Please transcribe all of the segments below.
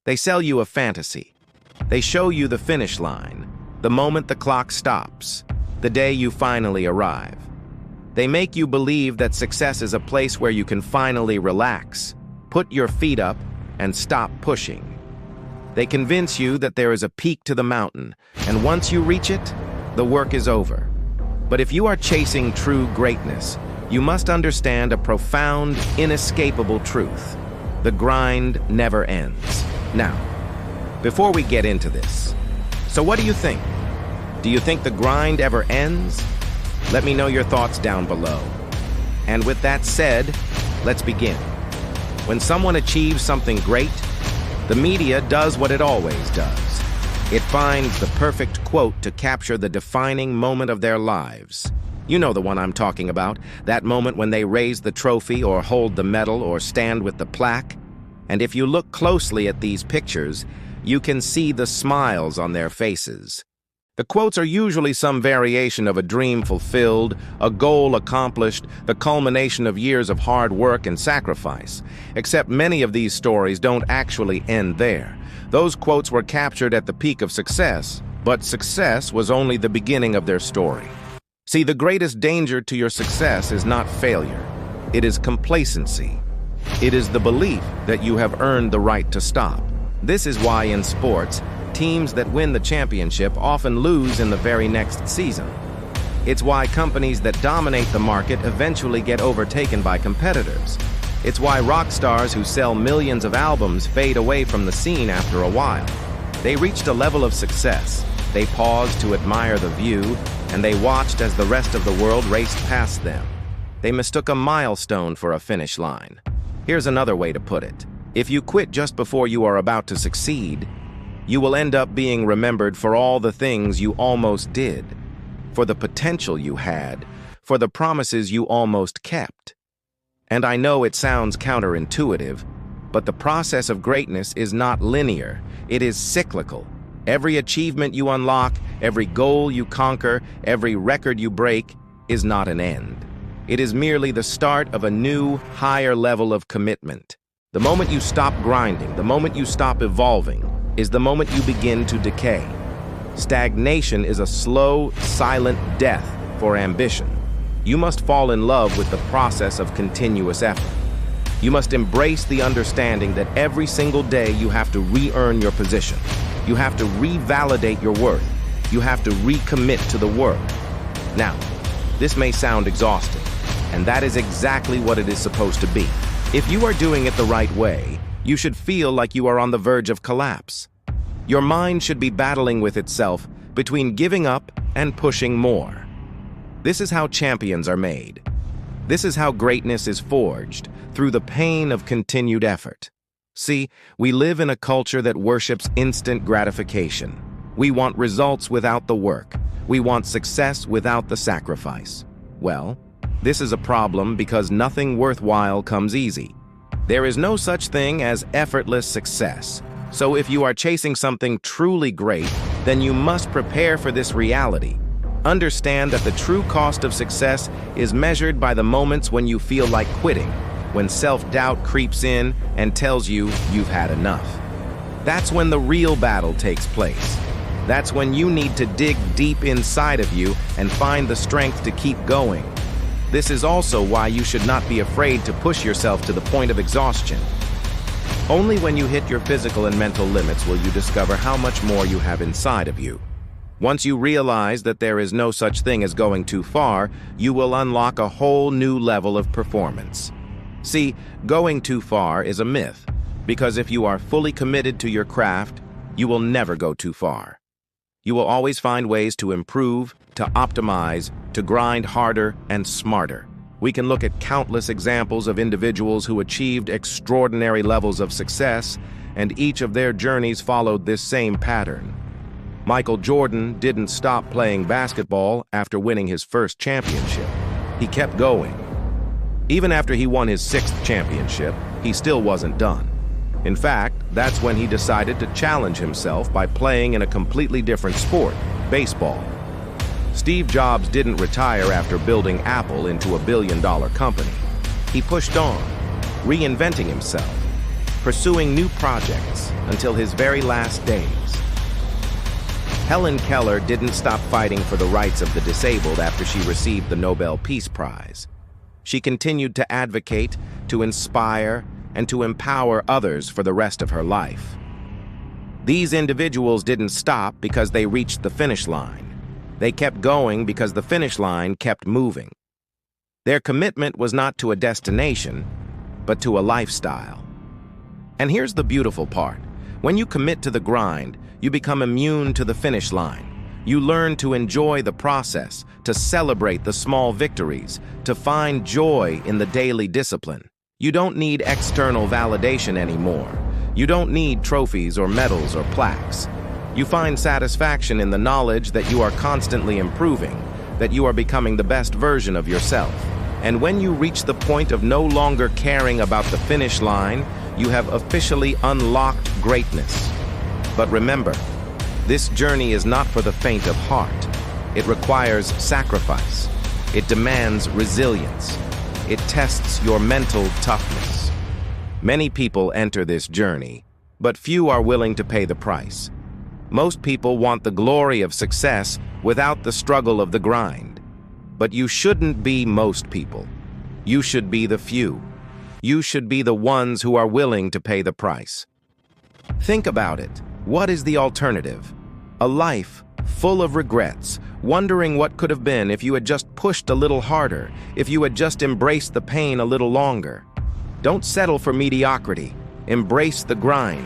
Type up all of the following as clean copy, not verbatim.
They sell you a fantasy. They show you the finish line, the moment the clock stops, the day you finally arrive. They make you believe that success is a place where you can finally relax, put your feet up, and stop pushing. They convince you that there is a peak to the mountain, and once you reach it, the work is over. But if you are chasing true greatness, you must understand a profound, inescapable truth. The grind never ends. Now, before we get into this, so what do you think? Do you think the grind ever ends? Let me know your thoughts down below. And with that said, let's begin. When someone achieves something great, the media does what it always does. It finds the perfect quote to capture the defining moment of their lives. You know the one I'm talking about, that moment when they raise the trophy or hold the medal or stand with the plaque. And if you look closely at these pictures, you can see the smiles on their faces. The quotes are usually some variation of a dream fulfilled, a goal accomplished, the culmination of years of hard work and sacrifice. Except many of these stories don't actually end there. Those quotes were captured at the peak of success, but success was only the beginning of their story. See, the greatest danger to your success is not failure. It is complacency. It is the belief that you have earned the right to stop. This is why in sports, teams that win the championship often lose in the very next season. It's why companies that dominate the market eventually get overtaken by competitors. It's why rock stars who sell millions of albums fade away from the scene after a while. They reached a level of success. They paused to admire the view, and they watched as the rest of the world raced past them. They mistook a milestone for a finish line. Here's another way to put it. If you quit just before you are about to succeed, you will end up being remembered for all the things you almost did, for the potential you had, for the promises you almost kept. And I know it sounds counterintuitive, but the process of greatness is not linear. It is cyclical. Every achievement you unlock, every goal you conquer, every record you break is not an end. It is merely the start of a new, higher level of commitment. The moment you stop grinding, the moment you stop evolving, is the moment you begin to decay. Stagnation is a slow, silent death for ambition. You must fall in love with the process of continuous effort. You must embrace the understanding that every single day you have to re-earn your position. You have to revalidate your worth. You have to recommit to the work. Now, this may sound exhausting, and that is exactly what it is supposed to be. If you are doing it the right way, you should feel like you are on the verge of collapse. Your mind should be battling with itself between giving up and pushing more. This is how champions are made. This is how greatness is forged, through the pain of continued effort. See, we live in a culture that worships instant gratification. We want results without the work. We want success without the sacrifice. Well, this is a problem because nothing worthwhile comes easy. There is no such thing as effortless success. So if you are chasing something truly great, then you must prepare for this reality. Understand that the true cost of success is measured by the moments when you feel like quitting, when self-doubt creeps in and tells you you've had enough. That's when the real battle takes place. That's when you need to dig deep inside of you and find the strength to keep going. This is also why you should not be afraid to push yourself to the point of exhaustion. Only when you hit your physical and mental limits will you discover how much more you have inside of you. Once you realize that there is no such thing as going too far, you will unlock a whole new level of performance. See, going too far is a myth, because if you are fully committed to your craft, you will never go too far. You will always find ways to improve, to optimize, to grind harder and smarter. We can look at countless examples of individuals who achieved extraordinary levels of success, and each of their journeys followed this same pattern. Michael Jordan didn't stop playing basketball after winning his first championship. He kept going. Even after he won his sixth championship, he still wasn't done. In fact, that's when he decided to challenge himself by playing in a completely different sport, baseball. Steve Jobs didn't retire after building Apple into a billion-dollar company. He pushed on, reinventing himself. pursuing new projects until his very last days. Helen Keller didn't stop fighting for the rights of the disabled after she received the Nobel Peace Prize. She continued to advocate, to inspire, and to empower others for the rest of her life. These individuals didn't stop because they reached the finish line. They kept going because the finish line kept moving. Their commitment was not to a destination, but to a lifestyle. And here's the beautiful part. When you commit to the grind, you become immune to the finish line. You learn to enjoy the process, to celebrate the small victories, to find joy in the daily discipline. You don't need external validation anymore. You don't need trophies or medals or plaques. You find satisfaction in the knowledge that you are constantly improving, that you are becoming the best version of yourself. And when you reach the point of no longer caring about the finish line, you have officially unlocked greatness. But remember, this journey is not for the faint of heart. It requires sacrifice. It demands resilience. It tests your mental toughness. Many people enter this journey, but few are willing to pay the price. Most people want the glory of success without the struggle of the grind. But you shouldn't be most people. You should be the few. You should be the ones who are willing to pay the price. Think about it. What is the alternative? A life full of regrets, wondering what could have been if you had just pushed a little harder, if you had just embraced the pain a little longer. Don't settle for mediocrity. Embrace the grind.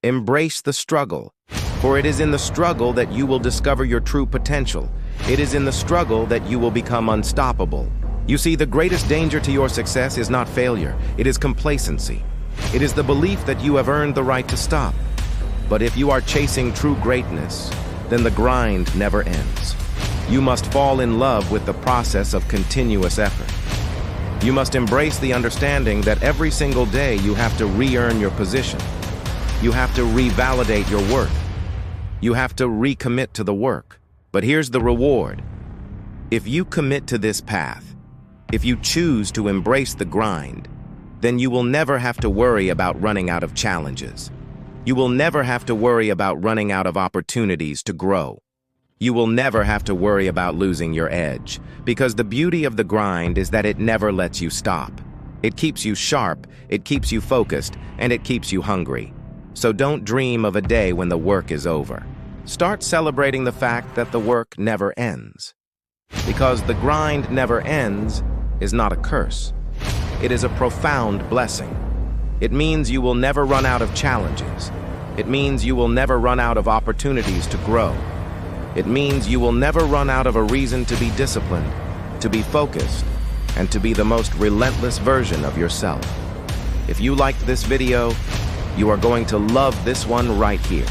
Embrace the struggle. For it is in the struggle that you will discover your true potential. It is in the struggle that you will become unstoppable. You see, the greatest danger to your success is not failure. It is complacency. It is the belief that you have earned the right to stop. But if you are chasing true greatness, then the grind never ends. You must fall in love with the process of continuous effort. You must embrace the understanding that every single day you have to re-earn your position. You have to revalidate your worth. You have to recommit to the work. But here's the reward. If you commit to this path, if you choose to embrace the grind, then you will never have to worry about running out of challenges. You will never have to worry about running out of opportunities to grow. You will never have to worry about losing your edge, because the beauty of the grind is that it never lets you stop. It keeps you sharp, it keeps you focused, and it keeps you hungry. So don't dream of a day when the work is over. Start celebrating the fact that the work never ends. Because the grind never ends is not a curse. It is a profound blessing. It means you will never run out of challenges. It means you will never run out of opportunities to grow. It means you will never run out of a reason to be disciplined, to be focused, and to be the most relentless version of yourself. If you liked this video, you are going to love this one right here.